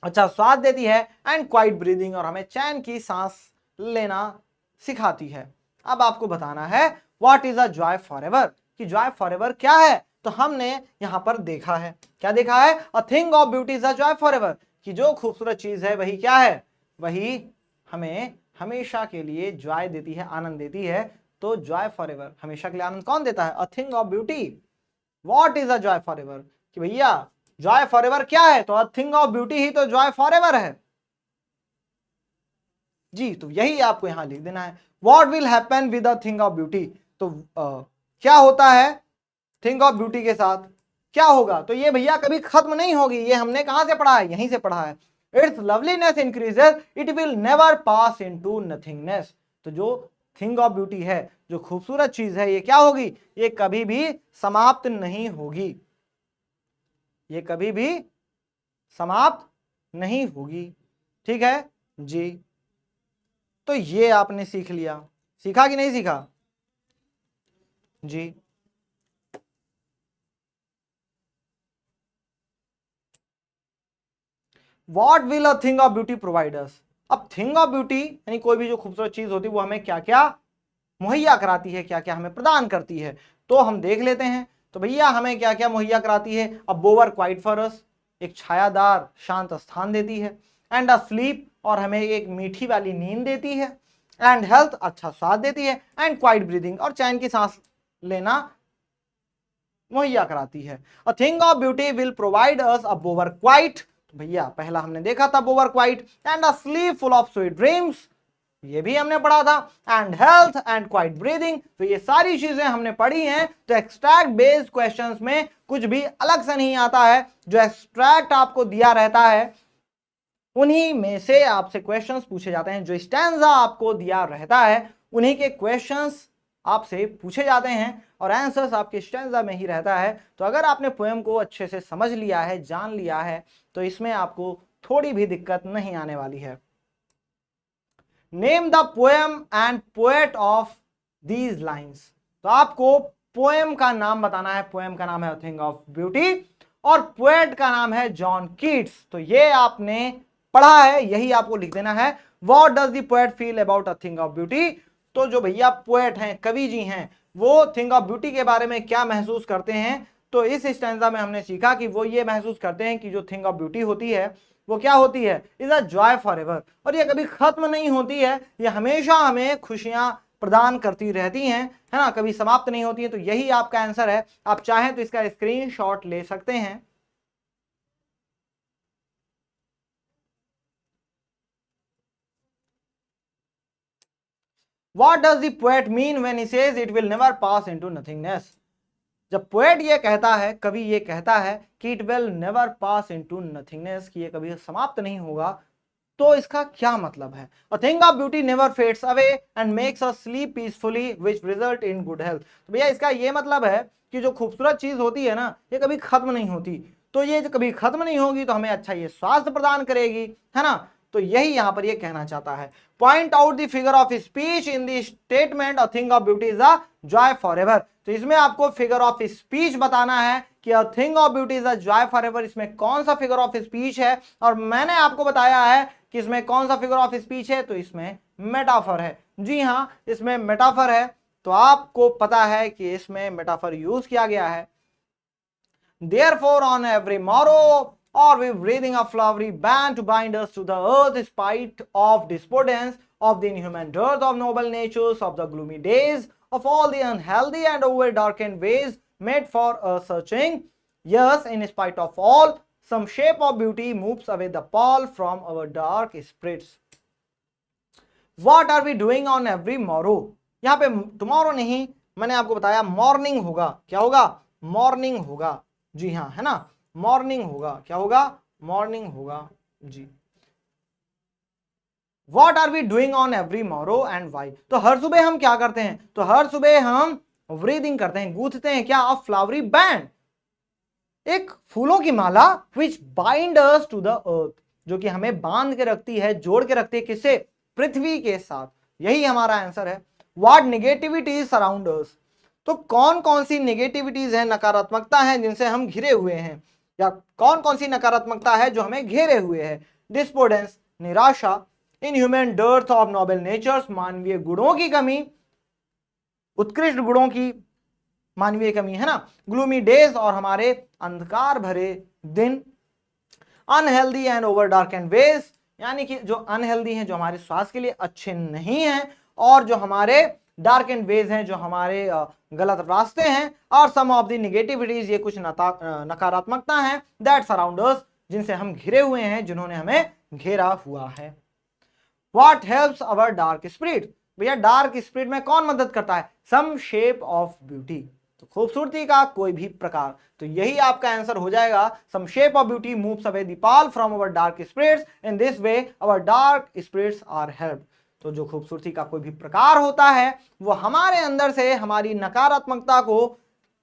अच्छा स्वाद देती है। एंड क्वाइट ब्रीदिंग, और हमें चैन की सांस लेना सिखाती है। अब आपको बताना है what is a joy for ever, कि जॉय फॉर एवर क्या है। तो हमने यहां पर देखा है, क्या देखा है, अ thing of beauty is a joy for ever, कि जो खूबसूरत चीज है वही क्या है, वही हमें हमेशा के लिए जॉय देती है, आनंद देती है। तो जॉय फॉर एवर, हमेशा के लिए आनंद कौन देता है, अ thing of beauty. What is a joy for ever, कि भैया जॉय फॉर एवर क्या है, तो अ थिंग ऑफ ब्यूटी ही तो जॉय फॉर एवर है जी। तो यही आपको यहां लिख देना है। What will happen with a thing of beauty, तो क्या होता है थिंग ऑफ ब्यूटी के साथ, क्या होगा, तो ये भैया कभी खत्म नहीं होगी, ये हमने कहां से पढ़ा है, यहीं से पढ़ा है। It's loveliness increases, it will never pass into nothingness, तो जो थिंग ऑफ ब्यूटी है, जो खूबसूरत चीज है, ये क्या होगी, ये कभी भी समाप्त नहीं होगी, ये कभी भी समाप्त नहीं होगी। ठीक है जी। तो ये आपने सीख लिया, सीखा कि नहीं सीखा जी। What will a thing of beauty provide us, अब थिंग ऑफ ब्यूटी यानी कोई भी जो खूबसूरत चीज होती है वो हमें क्या क्या मुहैया कराती है, क्या क्या हमें प्रदान करती है, तो हम देख लेते हैं। तो भैया हमें क्या क्या मुहैया कराती है? अ बोवर क्वाइट फॉर अस, एक छायादार शांत स्थान देती है, एंड अ स्लीप, और हमें एक मीठी वाली नींद देती है, एंड हेल्थ, अच्छा स्वास्थ्य देती है, एंड क्वाइट ब्रीदिंग, और चैन की सांस लेना मुहैया कराती है। अ thing of beauty will provide us a बोवर quite, भैया पहला हमने देखा था बोवर quite, and a slip full of sweet dreams, ये भी हमने पढ़ा था, and health and quite breathing, तो ये सारी चीजें हमने पढ़ी हैं। तो एक्सट्रैक्ट बेस्ड क्वेश्चंस में कुछ भी अलग से नहीं आता है, जो एक्सट्रैक्ट आपको दिया रहता है उन्हीं में से आपसे क्वेश्चंस पूछे जाते हैं। जो स्टैंजा आपको दिया रहता है उन्हीं के क्वेश्चंस आपसे पूछे जाते हैं और आंसर्स आपके स्टैंजा में ही रहता है। तो अगर आपने पोएम को अच्छे से समझ लिया है, जान लिया है, तो इसमें आपको थोड़ी भी दिक्कत नहीं आने वाली है। Name the poem and poet of these lines, तो आपको पोएम का नाम बताना है। पोएम का नाम है अ थिंग ऑफ ब्यूटी और पोएट का नाम है जॉन कीट्स। तो ये आपने पढ़ा है, यही आपको लिख देना है। What does the poet feel about a thing of beauty, तो जो भैया पोएट हैं, कवि जी हैं, वो थिंग ऑफ ब्यूटी के बारे में क्या महसूस करते हैं। तो इस स्टैंजा में हमने सीखा कि वो ये महसूस करते हैं कि जो थिंग ऑफ ब्यूटी होती है वो क्या होती है, is a joy for ever, और ये कभी खत्म नहीं होती है, ये हमेशा हमें खुशियां प्रदान करती रहती हैं, है ना, कभी समाप्त नहीं होती है। तो यही आपका आंसर है। आप चाहें तो इसका स्क्रीनशॉट ले सकते हैं। What does the poet mean when he says it will never pass into nothingness? जब पोएट ये कहता है, कवि ये कहता है कि it will never pass into nothingness, कि ये कभी समाप्त नहीं होगा, तो इसका क्या मतलब है? अ thing of beauty never fades away and makes us sleep peacefully which result in good health. तो भैया इसका ये मतलब है कि जो खूबसूरत चीज होती है ना, ये कभी खत्म नहीं होती, तो ये जो कभी खत्म नहीं होगी तो हमें अच्छा ये स्वास्थ्य प्रदान करेगी, है ना। तो यही यहां पर ये कहना चाहता है। Point out the figure of speech in the statement a thing of beauty is a joy for ever. तो इसमें आपको फिगर ऑफ स्पीच बताना है कि अ thing of beauty is a joy for ever, इसमें कौन सा फिगर ऑफ स्पीच है। और मैंने आपको बताया है कि इसमें कौन सा फिगर ऑफ स्पीच है, तो इसमें मेटाफर है। जी हाँ, इसमें मेटाफर है। तो आपको पता है कि इसमें मेटाफर यूज किया गया है। Therefore, on every morrow, are we breathing a flowery band to bind us to the earth, spite of despondence, of the inhuman dearth of noble natures, of the gloomy days, of all the unhealthy and over-darkened ways made for a searching. Yes, in spite of all, some shape of beauty moves away the pall from our dark spirits. What are we doing on every morrow? यहाँ पे tomorrow नहीं, मैंने आपको बताया morning होगा। क्या होगा? Morning होगा। जी हाँ, है ना, मॉर्निंग होगा। क्या होगा? मॉर्निंग होगा जी। What are we doing on every morrow and why? तो हर सुबह हम क्या करते हैं? तो हर सुबह हम ब्रीदिंग करते हैं, गूंथते हैं क्या? अ फ्लावरी बैंड, एक फूलों की माला, which bind us to the earth, जो कि हमें बांध के रखती है, जोड़ के रखती है, किससे? पृथ्वी के साथ। यही हमारा आंसर है। व्हाट नेगेटिविटीज सराउंड अस, तो कौन कौन सी नेगेटिविटीज है, नकारात्मकता है जिनसे हम घिरे हुए हैं, या कौन कौन सी नकारात्मकता है जो हमें घेरे हुए है? डिस्पोर्डेंस, निराशा, inhuman dearth of noble natures, मानवीय गुणों की कमी, उत्कृष्ट गुणों की मानवीय कमी, है ना, ग्लूमी डेज, और हमारे अंधकार भरे दिन, unhealthy and over dark and ways, यानी कि जो अनहेल्दी हैं, जो हमारे स्वास्थ्य के लिए अच्छे नहीं हैं, और जो हमारे डार्क एंड वेज हैं, जो हमारे गलत रास्ते हैं, और सम ऑफ द नेगेटिविटीज, ये कुछ नकारात्मकता हैं, दैट सराउंड अस, जिनसे हम घिरे हुए हैं, जिन्होंने हमें घेरा हुआ है। What helps our dark spirit, भैया डार्क स्पिरिट में कौन मदद करता है? सम शेप ऑफ ब्यूटी, तो खूबसूरती का कोई भी प्रकार। तो यही आपका आंसर हो जाएगा। Some shape of beauty moves away the pall from our dark spirits, in this way our dark spirits are helped. तो जो खूबसूरती का कोई भी प्रकार होता है वो हमारे अंदर से हमारी नकारात्मकता को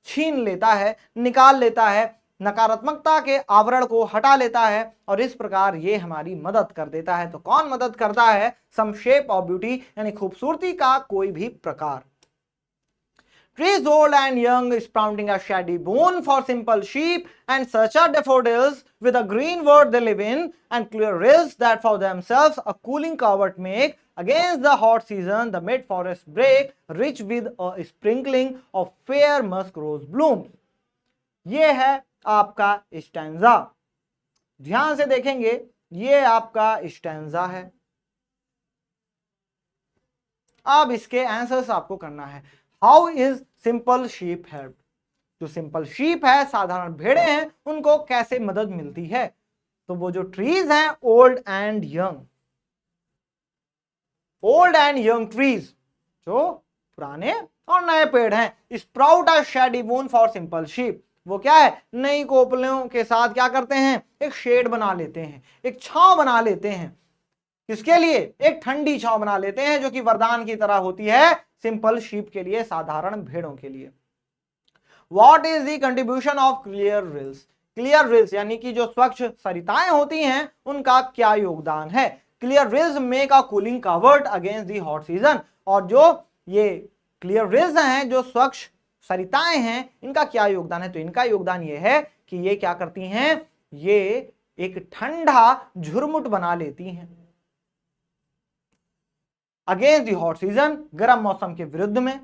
छीन लेता है, निकाल लेता है, नकारात्मकता के आवरण को हटा लेता है, और इस प्रकार ये हमारी मदद कर देता है। तो कौन मदद करता है? सम शेप ऑफ ब्यूटी, यानी खूबसूरती का कोई भी प्रकार। Trees old and young sprouting a shady boon for simple sheep, and such are daffodils with a green world they live in, and clear rills that for themselves a cooling covert make. Against the hot season the mid forest break, rich with a sprinkling of fair musk rose blooms. ये है आपका stanza. ध्यान से देखेंगे, ये आपका stanza है। अब इसके आंसर्स आपको करना है। How is simple sheep help? जो सिंपल शीप है, साधारण भेड़े हैं, उनको कैसे मदद मिलती है? तो वो जो ट्रीज हैं, old and young, old and young trees, जो पुराने और नए पेड़ हैं, sprout a shady boon for simple sheep, वो क्या है, नई कोपलों के साथ क्या करते हैं, एक शेड बना लेते हैं, एक छांव बना लेते हैं। किसके लिए? एक ठंडी छांव बना लेते हैं, जो कि वरदान की तरह होती है सिंपल शीप के लिए, साधारण भेड़ों के लिए। What is the contribution of clear reels? Clear reels यानी कि जो स्वच्छ सरिताएं होती हैं, उनका क्या योगदान है? Clear reels make a cooling covert against the hot season. और जो ये क्लियर रिल्स हैं, जो स्वच्छ सरिताएं हैं, इनका क्या योगदान है? तो इनका योगदान ये है कि ये क्या करती हैं, ये एक ठंडा झुरमुट बना लेती हैं अगेंस्ट द हॉट सीजन, गर्म मौसम के विरुद्ध में।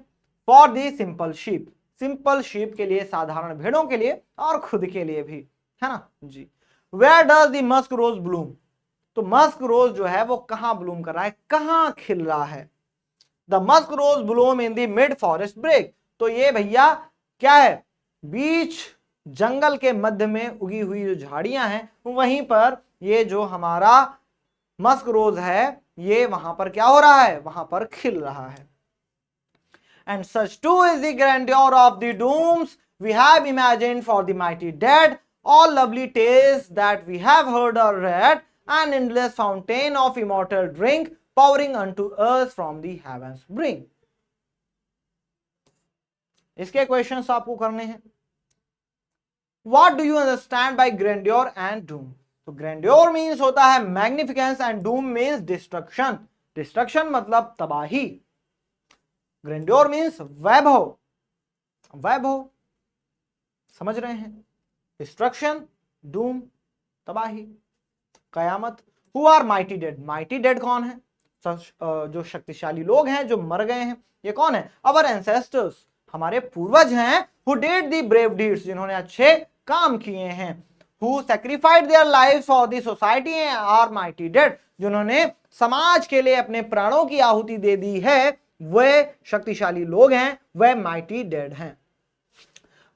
For the simple sheep, simple sheep के लिए, साधारण भेड़ों के लिए, और खुद के लिए भी, है ना जी। Where does the musk rose bloom? तो मस्क रोज जो है वो कहां ब्लूम कर रहा है, कहां खिल रहा है? The musk rose bloom in the mid forest brake. तो ये भैया क्या है, बीच जंगल के मध्य में उगी हुई जो झाड़ियां हैं, वहीं पर ये जो हमारा मस्क रोज है, ये वहां पर क्या हो रहा है, वहां पर खिल रहा है। And such too is the grandeur of the dooms we have imagined for the mighty dead, all lovely tales that we have heard or read, an endless fountain of immortal drink pouring unto us from the heavens brink. इसके questions आपको करने हैं। What do you understand by grandeur and doom? तो grandeur means होता है magnificence and doom means destruction. Destruction मतलब तबाही। Grandeur means वैभव, वैभव, समझ रहे हैं? डिस्ट्रक्शन, डूम, तबाही, कयामत। Who are mighty dead? Mighty dead कौन है? जो शक्तिशाली लोग हैं, जो मर गए हैं, ये कौन है? अवर एंसेस्टर्स, हमारे पूर्वज हैं। Who did the brave deeds, जिन्होंने अच्छे काम किए हैं। Who sacrificed their life for the society are mighty dead, जिन्होंने समाज के लिए अपने प्राणों की आहुति दे दी है, वे शक्तिशाली लोग हैं, वे माइटी डेड हैं।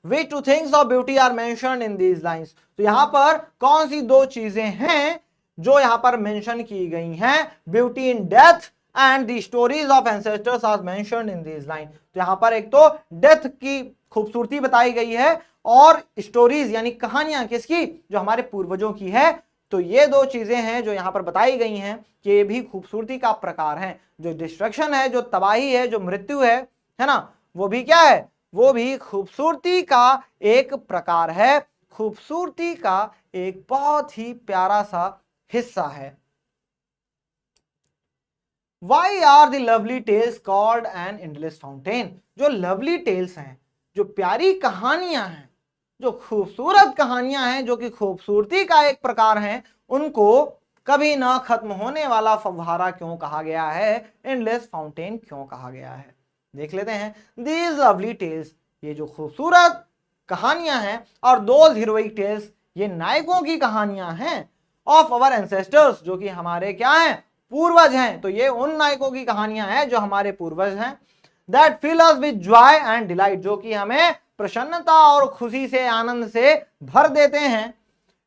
Which two things of beauty are mentioned in these lines? तो यहां पर कौन सी दो चीजें हैं जो यहां पर मेंशन की गई हैं? Beauty in death and the stories of ancestors are mentioned in this line. तो यहां पर एक तो डेथ की खूबसूरती बताई गई है, और स्टोरीज यानी कहानियां किसकी? जो हमारे पूर्वजों की है। तो ये दो चीजें हैं जो यहां पर बताई गई हैं कि ये भी खूबसूरती का प्रकार है। जो डिस्ट्रक्शन है, जो तबाही है, जो मृत्यु है ना, वो भी क्या है? वो भी खूबसूरती का एक प्रकार है, खूबसूरती का एक बहुत ही प्यारा सा हिस्सा है। Why are the lovely tales called an endless fountain? जो लवली टेल्स हैं, जो प्यारी कहानियां हैं, जो खूबसूरत कहानियां हैं, जो कि खूबसूरती का एक प्रकार हैं, उनको कभी ना खत्म होने वाला फव्वारा क्यों कहा गया है? एंडलेस फाउंटेन क्यों कहा गया है? देख लेते हैं। दीज लवली टेल्स, ये जो खूबसूरत कहानियां हैं, और दोज हीरोइक टेल्स, ये नायकों की कहानियां हैं, ऑफ अवर एंसेस्टर्स, जो कि हमारे क्या हैं? पूर्वज हैं। तो ये उन नायकों की कहानियां हैं जो हमारे पूर्वज हैं। That fill us with joy and delight, जो कि हमें प्रसन्नता और खुशी से, आनंद से भर देते हैं।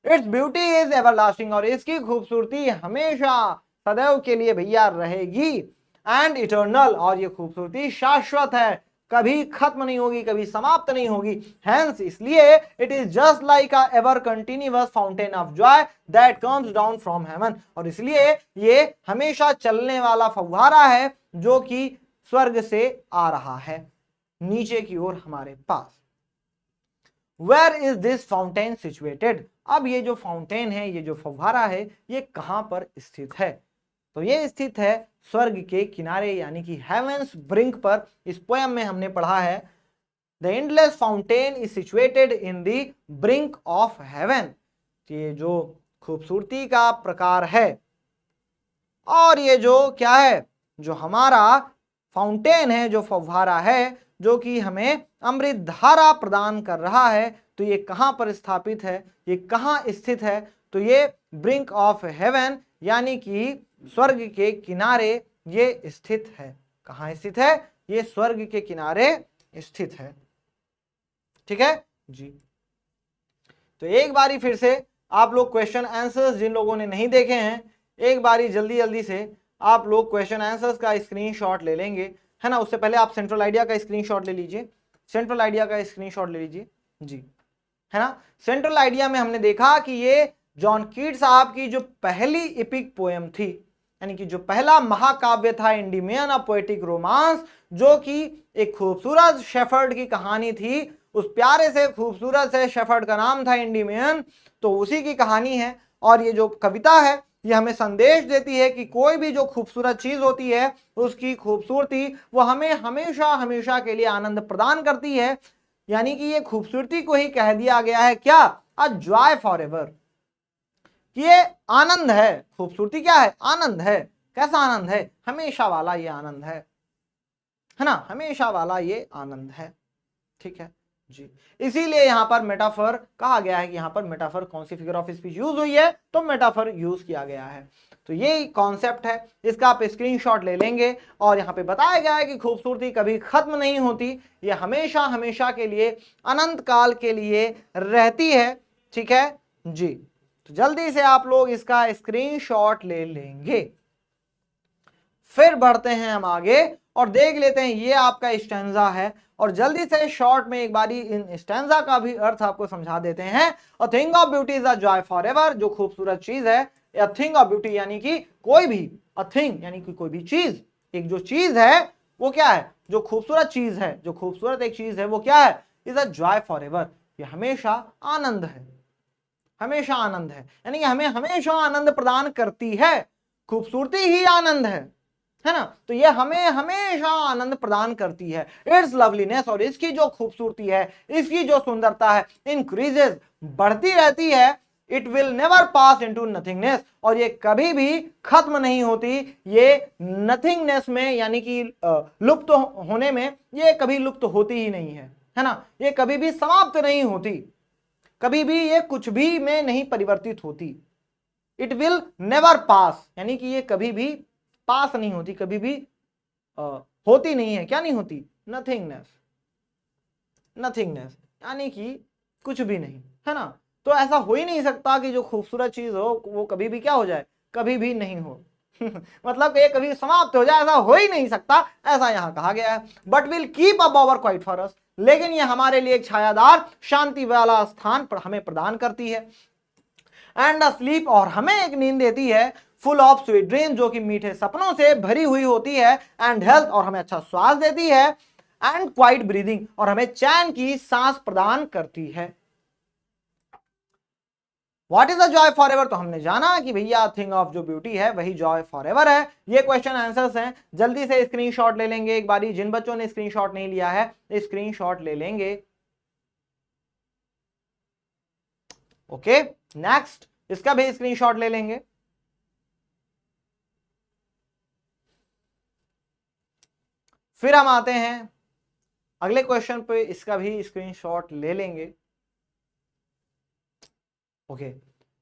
इट्स ब्यूटी इज एवरलास्टिंग, और इसकी खूबसूरती हमेशा सदैव के लिए भैया रहेगी। एंड इटर्नल, और ये खूबसूरती शाश्वत है, कभी खत्म नहीं होगी, कभी समाप्त नहीं होगी। हेंस, इसलिए it is just like a ever continuous fountain of Joy that comes down from heaven, और इसलिए ये हमेशा चलने वाला फव्वारा है जो कि स्वर्ग से आ रहा है नीचे की ओर हमारे पास। Where is this fountain situated? अब ये जो फाउंटेन है, ये जो फव्वारा है, ये कहां पर स्थित है? तो ये स्थित है स्वर्ग के किनारे, यानी कि हेवेंस ब्रिंक पर। इस पोयम में हमने पढ़ा है the endless fountain is situated in the brink of heaven. ये जो खूबसूरती का प्रकार है और ये जो क्या है, जो हमारा फाउंटेन है, जो फव्वारा है, जो कि हमें अमृत धारा प्रदान कर रहा है, तो ये कहां पर स्थापित है, ये कहां स्थित है, तो ये ब्रिंक ऑफ हेवन यानी कि स्वर्ग के किनारे ये स्थित है। कहां स्थित है, ये स्वर्ग के किनारे स्थित है। ठीक है जी। तो एक बारी फिर से आप लोग क्वेश्चन आंसर्स जिन लोगों ने नहीं देखे हैं, एक बारी जल्दी जल्दी से आप लोग क्वेश्चन आंसर्स का स्क्रीनशॉट ले लेंगे, है ना। उससे पहले आप सेंट्रल आइडिया का स्क्रीनशॉट ले लीजिए, सेंट्रल आइडिया का स्क्रीनशॉट ले लीजिए जी, है ना। सेंट्रल आइडिया में हमने देखा कि ये जॉन कीट साहब की जो पहली एपिक पोएम थी, यानी कि जो पहला महाकाव्य था एंडीमियन ऑफ पोएटिक रोमांस, जो कि एक खूबसूरत शेफर्ड की कहानी थी। उस प्यारे से खूबसूरत से शेफर्ड का नाम था एंडीमियन, तो उसी की कहानी है। और ये जो कविता है ये हमें संदेश देती है कि कोई भी जो खूबसूरत चीज होती है उसकी खूबसूरती वो हमें हमेशा हमेशा के लिए आनंद प्रदान करती है। यानी कि ये खूबसूरती को ही कह दिया गया है क्या, अ जॉय फॉर एवर। ये आनंद है, खूबसूरती क्या है, आनंद है। कैसा आनंद है, हमेशा वाला ये आनंद है ना, हमेशा वाला ये आनंद है। ठीक है जी। इसीलिए यहां पर मेटाफर कहा गया है कि यहां पर मेटाफर कौन सी फिगर ऑफ स्पीच यूज हुई है, तो मेटाफर यूज किया गया है। तो ये कॉन्सेप्ट है, इसका आप स्क्रीनशॉट ले लेंगे। और यहाँ पे बताया गया है कि खूबसूरती कभी खत्म नहीं होती, ये हमेशा हमेशा के लिए अनंत काल के लिए रहती है। ठीक है जी। तो जल्दी से आप लोग इसका स्क्रीनशॉट ले लेंगे। फिर बढ़ते हैं हम आगे और देख लेते हैं, ये आपका स्टैंजा है। और जल्दी से शॉर्ट में एक बारी इन स्टैंजा का भी अर्थ आपको समझा देते हैं। अ thing of beauty is a joy for ever, जो खूबसूरत चीज है। अ थिंग ऑफ ब्यूटी यानी कि कोई भी, अ थिंग यानी कि कोई भी चीज, एक जो चीज है वो क्या है, जो खूबसूरत चीज है, जो खूबसूरत एक चीज है वो क्या है, is a joy for ever, ये हमेशा आनंद है, हमेशा आनंद है। यानी कि हमें हमेशा आनंद प्रदान करती है, खूबसूरती ही आनंद है ना। तो ये हमें हमेशा आनंद प्रदान करती है। इट्स लवलीनेस, और इसकी जो खूबसूरती है, इसकी जो सुंदरता है, इंक्रीजेस, बढ़ती रहती है। It will never pass into nothingness, और ये कभी भी खत्म नहीं होती। ये नथिंगनेस में यानी कि लुप्त होने में ये कभी लुप्त होती ही नहीं है ना। ये कभी भी समाप्त नहीं होती, कभी भी ये कुछ भी में नहीं परिवर्तित होती। इट विल नेवर पास, यानी कि ये कभी भी पास नहीं होती, कभी भी होती नहीं है। क्या नहीं होती, नथिंगनेस, नथिंगनेस यानी कि कुछ भी नहीं, है ना। तो ऐसा हो ही नहीं सकता कि जो खूबसूरत चीज हो वो कभी भी क्या हो जाए, कभी भी नहीं हो मतलब कि ये कभी समाप्त हो जाए, ऐसा हो ही नहीं सकता, ऐसा यहां कहा गया है। But will keep a Bower quiet for us, लेकिन ये हमारे लिए एक छायादार शांति वाला स्थान पर हमें प्रदान करती है। एंड अ स्लीप, और हमें एक नींद देती है, फुल ऑफ स्वीट ड्रीम, जो कि मीठे सपनों से भरी हुई होती है। एंड हेल्थ, और हमें अच्छा श्वास देती है। एंड क्वाइट ब्रीदिंग, और हमें चैन की सांस प्रदान करती है। What is the Joy for ever, तो हमने जाना कि भैया थिंग ऑफ जो ब्यूटी है वही जॉय फॉर एवर है। ये क्वेश्चन आंसर्स हैं, जल्दी से स्क्रीनशॉट ले लेंगे एक बारी। जिन बच्चों ने स्क्रीनशॉट नहीं लिया है स्क्रीनशॉट ले लेंगे। ओके नेक्स्ट, इसका भी स्क्रीनशॉट ले लेंगे। फिर हम आते हैं अगले क्वेश्चन पे, इसका भी स्क्रीनशॉट ले लेंगे। Okay,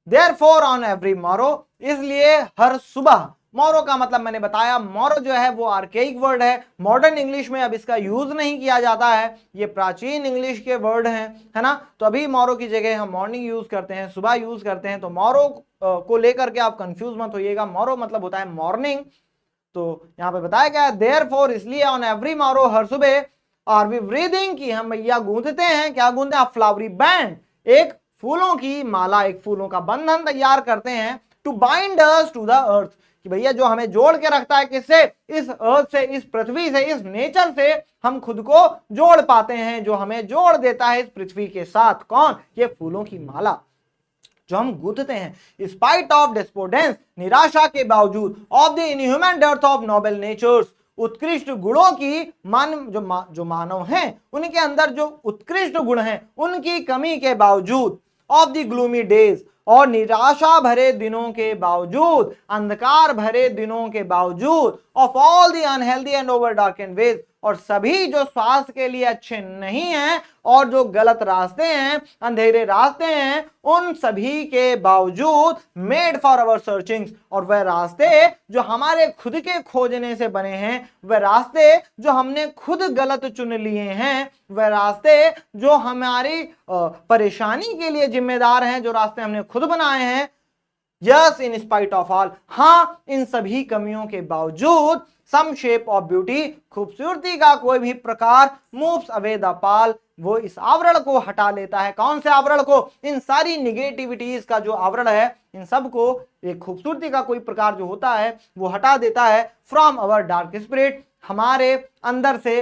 therefore on every Morrow, इसलिए हर सुबह। मॉरो का मतलब मैंने बताया, मॉरो जो है वो आर्केइक वर्ड है, मॉडर्न इंग्लिश में अब इसका यूज नहीं किया जाता है, ये प्राचीन इंग्लिश के वर्ड हैं, है ना। तो अभी मॉरो की जगह हम मॉर्निंग यूज करते हैं, सुबह यूज करते हैं। तो मॉरो को लेकर के आप कंफ्यूज मत होइएगा, मॉरो मतलब होता है मॉर्निंग। तो यहाँ पे बताया गया देयरफॉर, इसलिए ऑन एवरी मॉरो, हर सुबह, आर वी ब्रीदिंग, की हम भैया गूंथते हैं, क्या गूंथते हैं, फ्लावरी बैंड, एक फूलों की माला, एक फूलों का बंधन तैयार करते हैं। To bind us to the earth, कि भैया जो हमें जोड़ के रखता है किससे, इस अर्थ से, इस पृथ्वी से, इस नेचर से हम खुद को जोड़ पाते हैं। जो हमें जोड़ देता है इस पृथ्वी के साथ, कौन, ये फूलों की माला जो हम गूंथते हैं। स्पाइट ऑफ डिस्पोर्डेंस, निराशा के बावजूद, of the inhuman death of noble natures, उत्कृष्ट गुणों की जो मानव हैं उनके अंदर जो उत्कृष्ट गुण हैं उनकी कमी के बावजूद, ऑफ द ग्लूमी डेज, और निराशा भरे दिनों के बावजूद, अंधकार भरे दिनों के बावजूद, of all the unhealthy and over darkened ways, और सभी जो स्वास्थ्य के लिए अच्छे नहीं हैं और जो गलत रास्ते हैं, अंधेरे रास्ते हैं, उन सभी के बावजूद मेड फॉर अवर सर्चिंग्स, और वह रास्ते जो हमारे खुद के खोजने से बने हैं, वह रास्ते जो हमने खुद गलत चुन लिए हैं, वह रास्ते जो हमारी परेशानी के लिए जिम्मेदार हैं, जो रास्ते हमने खुद बनाए हैं, yes in spite of all, हाँ इन सभी कमियों के बावजूद, सम शेप ऑफ ब्यूटी, खूबसूरती का कोई भी प्रकार, मूव्स अवे द पाल, वो इस आवरण को हटा लेता है। कौन से आवरण को? इन सारी निगेटिविटीज का जो आवरण है, इन सब को एक खूबसूरती का कोई प्रकार जो होता है वो हटा देता है। फ्रॉम अवर डार्क स्पिरिट, हमारे अंदर से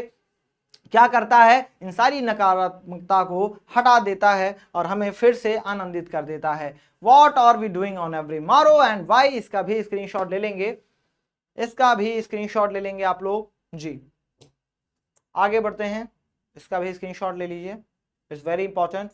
क्या करता है? इन सारी नकारात्मकता को हटा देता है और हमें फिर से आनंदित कर देता है। What are we doing on every morrow and why, इसका भी स्क्रीनशॉट ले लेंगे, इसका भी स्क्रीनशॉट ले लेंगे आप लोग जी। आगे बढ़ते हैं, इसका भी स्क्रीनशॉट ले लीजिए, it's very important.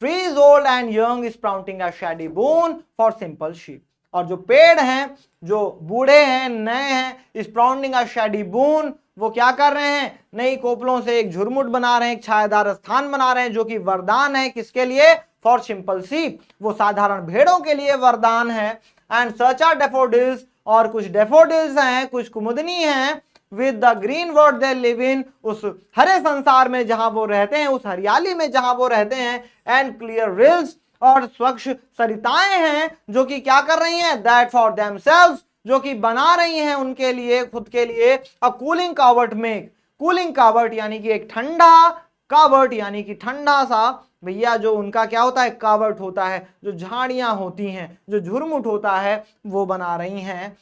Trees old and young sprouting a Shady bone for simple sheep, और जो पेड़ हैं, जो बूढ़े हैं, नए हैं, स्प्राउटिंग अ शैडी बोन, वो क्या कर रहे हैं? नई कोपलों से एक झुरमुट बना रहे हैं, एक छायादार स्थान बना रहे हैं, जो कि वरदान है। किसके लिए? फॉर सिंपल शीप, वो साधारण भेड़ों के लिए वरदान है। एंड सच आर डेफोडिल्स, और कुछ डेफोडिल्स हैं, कुछ कुमुदनी हैं, with the green world they live in, उस हरे संसार में जहां वो रहते हैं, उस हरियाली में जहां वो रहते हैं। एंड क्लियर रिल्स, और स्वच्छ सरिताएं हैं जो कि क्या कर रही हैं? दैट फॉर देमसेल्व्स, जो कि बना रही हैं उनके लिए, खुद के लिए, अ कूलिंग कावर्ट में, कूलिंग कावर्ट यानी कि एक ठंडा, कावर्ट यानी कि ठंडा सा, भैया जो उनका क्या होता है? कावर्ट होता है, जो झाड़ियां होती हैं, जो झुरमुट होता है, वो बना रही हैं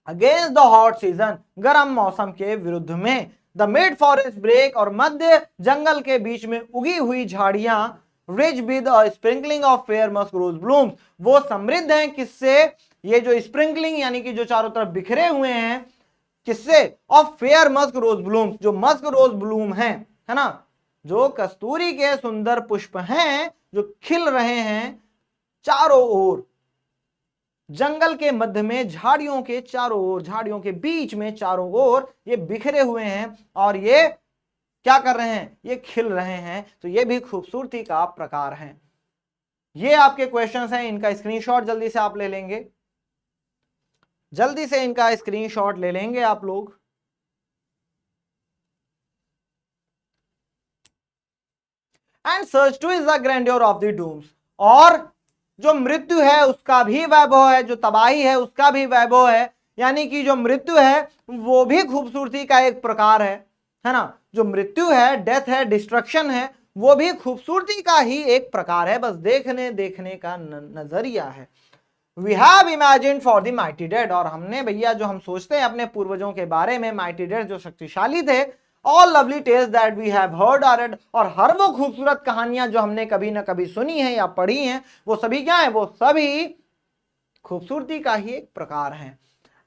अगेंस्ट द हॉट सीजन, गर्म मौसम के विरुद्ध में। द मिड फॉरेस्ट ब्रेक, और मध्य जंगल के बीच में उगी हुई झाड़ियां, rich with a sprinkling of fair musk rose blooms, वो समृद्ध हैं किससे? ये जो स्प्रिंकलिंग यानी कि जो चारों तरफ बिखरे हुए हैं, किससे? Of fair musk rose blooms, जो मस्क रोज ब्लूम है ना, जो कस्तूरी के सुंदर पुष्प हैं, जो खिल रहे हैं चारों ओर, जंगल के मध्य में, झाड़ियों के चारों ओर, झाड़ियों के बीच में चारों ओर ये बिखरे हुए हैं, और ये क्या कर रहे हैं? ये खिल रहे हैं। तो ये भी खूबसूरती का प्रकार है। ये आपके क्वेश्चंस हैं, इनका स्क्रीनशॉट जल्दी से आप ले लेंगे, जल्दी से इनका स्क्रीनशॉट ले लेंगे आप लोग। एंड सर्च too is the grandeur of the dooms, और जो मृत्यु है उसका भी वैभव है, जो तबाही है उसका भी वैभव है, यानी कि जो मृत्यु है वो भी खूबसूरती का एक प्रकार है ना। जो मृत्यु है, डेथ है, डिस्ट्रक्शन है, वो भी खूबसूरती का ही एक प्रकार है, बस देखने का नजरिया है। We have imagined for the mighty dead, और हमने भैया जो हम सोचते हैं अपने पूर्वजों के बारे में, माइटी डेड जो शक्तिशाली थे, all lovely tales that we have heard और रेड, और हर वो खूबसूरत कहानियां जो हमने कभी ना कभी सुनी है या पढ़ी हैं, वो सभी क्या है? वो सभी खूबसूरती का ही एक प्रकार है।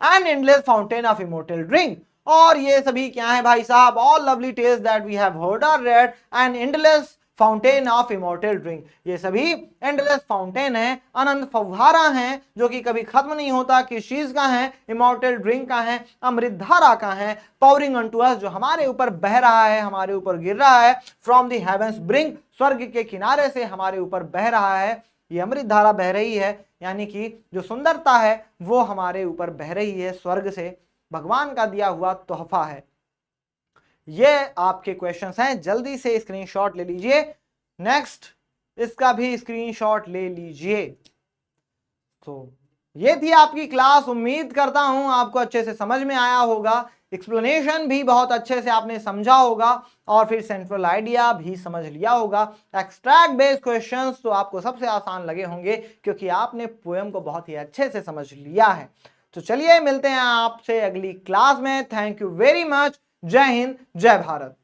An endless fountain of immortal drink, और ये सभी क्या है भाई साहब? All lovely tales that we have heard और read, an endless fountain of immortal drink, ये सभी एंडलेस फाउंटेन है, अनंत फव्वारा है, जो कि कभी खत्म नहीं होता। किस चीज का है? इमोर्टल ड्रिंक का है, अमृत धारा का है। पावरिंग अनटू अस, जो हमारे ऊपर बह रहा है, हमारे ऊपर गिर रहा है। फ्रॉम द हेवेंस ब्रिंक, स्वर्ग के किनारे से हमारे ऊपर बह रहा है, ये अमृत धारा बह रही है, यानी कि जो सुंदरता है वो हमारे ऊपर बह रही है, स्वर्ग से भगवान का दिया हुआ तोहफा है। ये आपके क्वेश्चंस हैं, जल्दी से स्क्रीनशॉट ले लीजिए। नेक्स्ट, इसका भी स्क्रीनशॉट ले लीजिए। तो ये थी आपकी क्लास, उम्मीद करता हूं आपको अच्छे से समझ में आया होगा, एक्सप्लेनेशन भी बहुत अच्छे से आपने समझा होगा, और फिर सेंट्रल आइडिया भी समझ लिया होगा। एक्सट्रैक्ट बेस्ड क्वेश्चंस तो आपको सबसे आसान लगे होंगे, क्योंकि आपने पोएम को बहुत ही अच्छे से समझ लिया है। तो चलिए मिलते हैं आपसे अगली क्लास में। Thank you very much. जय हिंद, जय भारत।